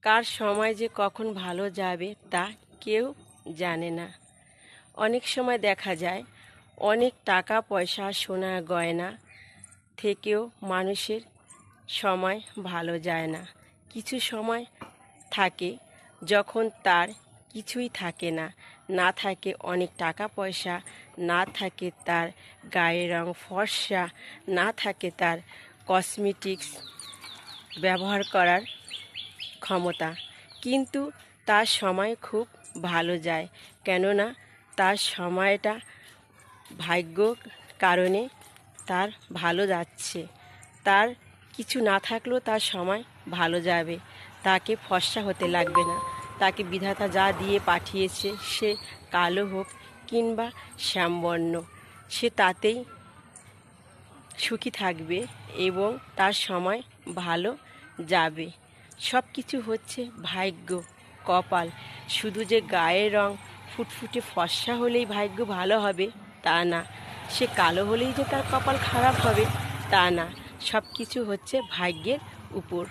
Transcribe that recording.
কার সময় যে কখন ভালো যাবে তা কেউ জানে না। অনেক সময় দেখা যায় অনেক টাকা পয়সা সোনা গয়না থেকেও মানুষের সময় ভালো যায় না। কিছু সময় থাকে যখন তার কিছুই থাকে না, না থাকে অনেক টাকা পয়সা, না থাকে তার গায়ের রং ফর্সা, না থাকে তার কসমেটিক্স ব্যবহার করার ক্ষমতা, কিন্তু তার সময় খুব ভালো যায়। কেননা তার সময়টা ভাগ্য কারণে তার ভালো যাচ্ছে। তার কিছু না থাকলেও তার সময় ভালো যাবে, তাকে ফর্সা হতে লাগবে না। তাকে বিধাতা যা দিয়ে পাঠিয়েছে, সে কালো হোক কিংবা শ্যামবর্ণ, সে তাতেই সুখী থাকবে এবং তার সময় ভালো যাবে। সব কিছু হচ্ছে ভাগ্য, কপাল। শুধু যে গায়ের রং ফুটফুটে ফর্সা হলেই ভাগ্য ভালো হবে তা না, সে কালো হলেই যে তার কপাল খারাপ হবে তা না। সব কিছু হচ্ছে ভাগ্যের উপর।